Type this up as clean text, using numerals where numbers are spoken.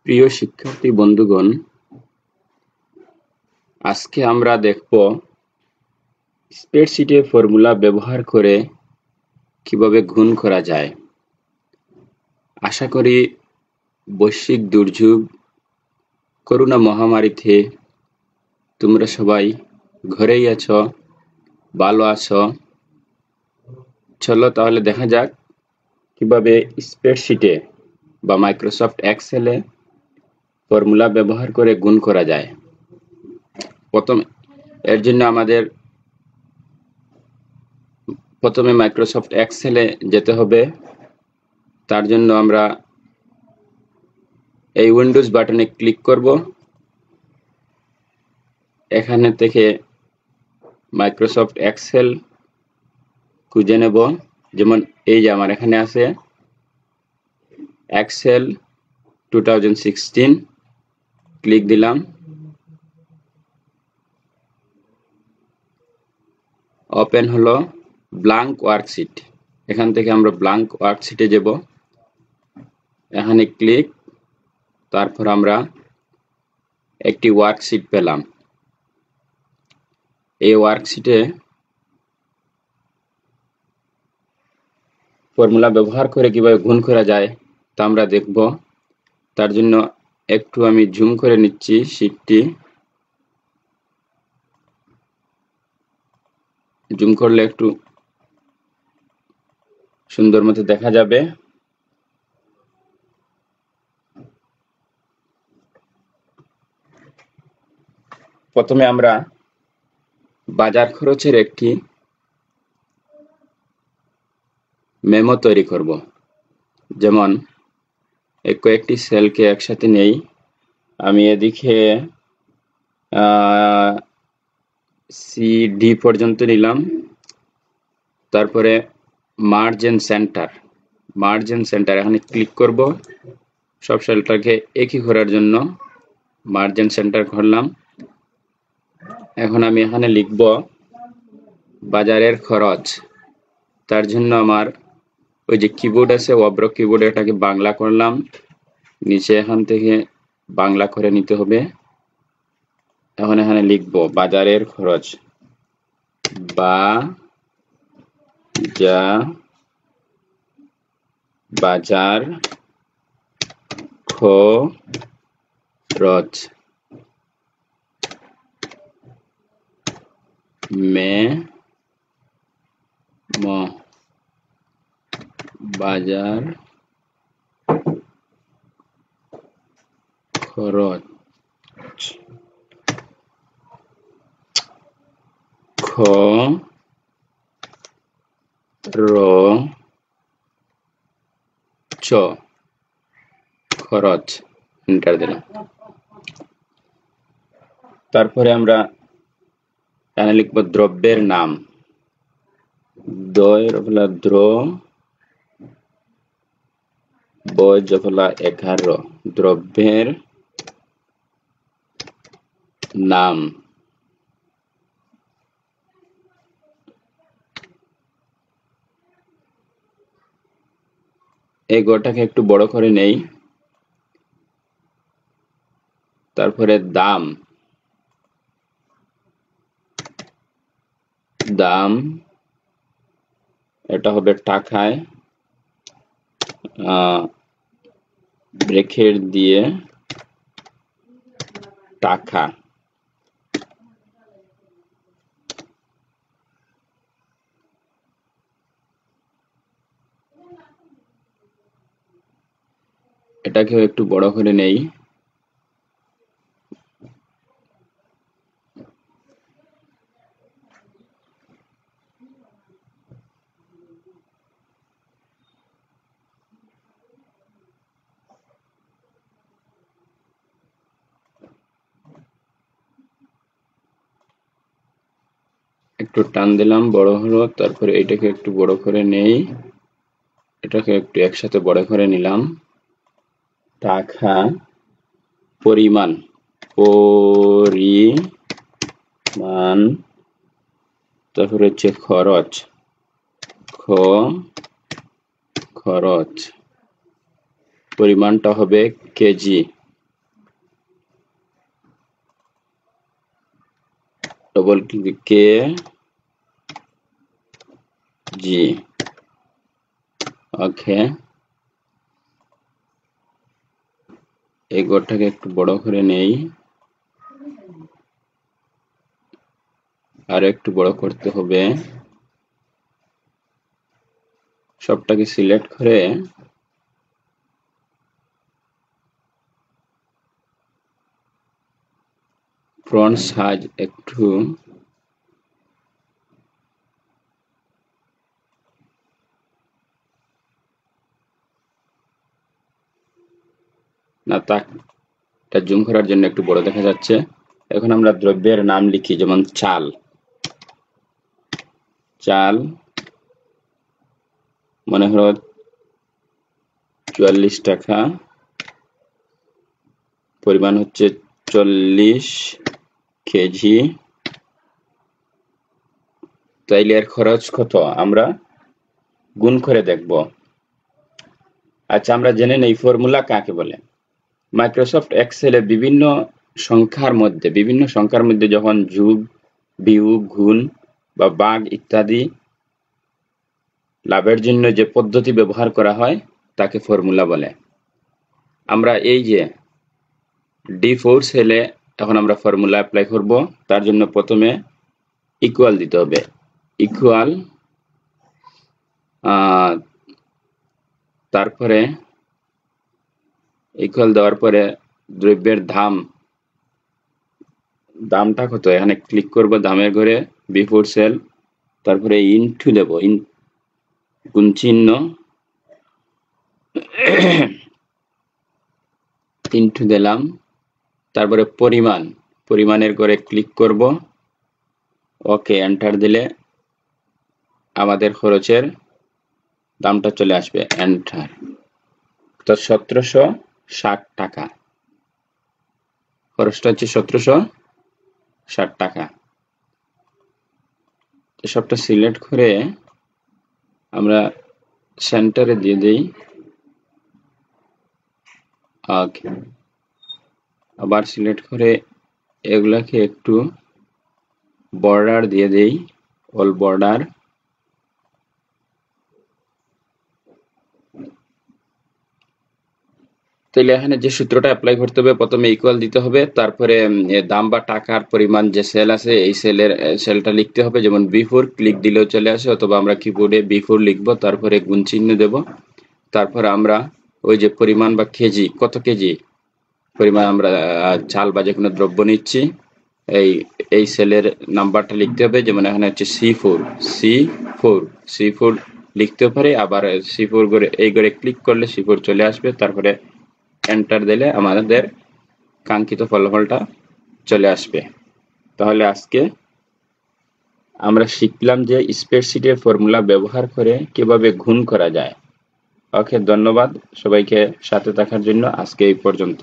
প্রিয় শিক্ষার্থী বন্ধুগণ, আজকে আমরা দেখব স্প্রেডশিটে ফর্মুলা ব্যবহার করে কিভাবে গুণ করা যায়। আশা করি বৈশ্বিক দুর্যোগ করোনা মহামারীতে তোমরা সবাই ঘরেই আছো, ভালো আছো। চলো তাহলে দেখা যাক কিভাবে স্প্রেডশিটে বা মাইক্রোসফট এক্সেলে ফর্মুলা ব্যবহার করে গুণ করা যায়। এর জন্য আমাদের প্রথমে মাইক্রোসফট এক্সেলে যেতে হবে। তার জন্য আমরা এই উইন্ডোজ বাটনে ক্লিক করব। এখানে থেকে মাইক্রোসফট এক্সেল খুঁজে নেব। যেমন এই যে আমার এখানে আছে এক্সেল 2016, ক্লিক দিলাম। ওপেন হলো ব্ল্যাঙ্ক ওয়ার্কশিট। এখান থেকে আমরা ব্ল্যাঙ্ক ওয়ার্কশিটে যাব। এখানে ক্লিক, তারপর আমরা একটি ওয়ার্কশিট পেলাম। এই ওয়ার্কশিটে ফর্মুলা ব্যবহার করে কিভাবে গুণ করা যায় তা আমরা দেখব। তার জন্য একটু আমি জুম করে নিচ্ছি শীটটি। জুম করলে একটু সুন্দর মতো দেখা যাবে। প্রথমে আমরা বাজার খরচের একটি মেমো তৈরি করব। যেমন কয়েকটি সেলকে একসাথে নেই। আমি এদিকে CD পর্যন্ত নিলাম। তারপরে মার্জিন সেন্টার এখানে ক্লিক করব। সব সেলটাকে একই করার জন্য মার্জিন সেন্টার করলাম। এখন আমি এখানে লিখব বাজারের খরচ। তার জন্য আমার ওই যে কিবোর্ড আছে অব্র কিবোর্ড, এটাকে বাংলা করলাম। নিচে এখান থেকে বাংলা করে নিতে হবে। এখন এখানে লিখব বাজারের খরচ, বাজার খরচ মেমো, বাজার খরচ খরচ এন্টার দিলাম। তারপরে আমরা এখানে লিখব দ্রব্যের নাম, দ্রব্যের নাম। এই গোটাকে একটু বড় করে নেই। তারপরে দাম, এটা হবে টাকায়, ব্রেকেট দিয়ে টাকা। এটাকেও একটু বড় করে নেই। একটু টান দিলাম, বড় হলো। তারপরে এটাকে একটু বড় করে নেই, এটাকে একটু একসাথে বড় করে নিলাম। টাকা, পরিমাণ, তারপরে হচ্ছে খরচ, পরিমাণটা হবে কেজি। ডবল ক্লিক কে জি ওকে এই ঘরটাকে একটু বড় করে নেই আর একটু বড় করতে হবে সবটাকে সিলেক্ট করে ফ্রন্ট সাইজ একটু না তাকটা জুম করার জন্য একটু বড় দেখা যাচ্ছে এখন আমরা দ্রব্যের নাম লিখি যেমন চাল চাল মনে হলো ৪৪ টাকা পরিমাণ হচ্ছে ৪০ কেজি তাইলে এর খরচ কত আমরা গুণ করে দেখব আচ্ছা আমরা জেনে নেই ফর্মুলা কাকে বলে মাইক্রোসফট এক্সেলে বিভিন্ন সংখ্যার মধ্যে যখন যোগ বিয়োগ গুণ বা ভাগ ইত্যাদি লাভের জন্য যে পদ্ধতি ব্যবহার করা হয় তাকে ফর্মুলা বলে আমরা এই যে D4 সেলে এখন আমরা ফর্মুলা অ্যাপ্লাই করব তার জন্য প্রথমে ইকুয়াল দিতে হবে ইকুয়াল তারপরে ইকুয়াল দেওয়ার পরে দ্রব্যের দামটা কত এখানে ক্লিক করব দামের ঘরে B4 সেল তারপরে ইনটু দেব গুণ চিহ্ন ইনটু দিলাম তারপরে পরিমাণের ঘরে ক্লিক করব ওকে এন্টার দিলে আমাদের খরচের দামটা চলে আসবে এন্টার তো ১৭৬০ টাকা খরচটা হচ্ছে ১৭৬০ টাকা সবটা সিলেক্ট করে আমরা সেন্টারে দিয়ে দেই ওকে আবার সিলেক্ট করে এগুলাকে একটু বর্ডার দিয়ে দেই অল বর্ডার তাহলে এখানে যে সূত্রটা অ্যাপ্লাই করতে হবে প্রথমে ইকুয়াল দিতে হবে তারপরে দাম বা টাকার পরিমাণ যে সেল আছে এই সেলটা লিখতে হবে যেমন B4 ক্লিক দিলেও চলে আসে অথবা আমরা কিবোর্ডে B4 লিখব তারপরে গুণ চিহ্ন দেব তারপর আমরা ওই যে পরিমাণ বা কেজি কত কেজি পরিমাণ আমরা চাল বা যে কোনো দ্রব্য নিচ্ছি এই সেলের নাম্বারটা লিখতে হবে যেমন এখানে হচ্ছে C4 লিখতে পারে আবার C4 করে এই করে ক্লিক করলে C4 চলে আসবে তারপরে এন্টার দিলে আমাদের কাঙ্ক্ষিত ফলাফলটা চলে আসবে তাহলে আজকে আমরা শিখলাম যে স্প্রেডশিটের ফর্মুলা ব্যবহার করে কিভাবে গুণ করা যায় ওকে ধন্যবাদ সবাইকে সাথে থাকার জন্য আজকে এই পর্যন্ত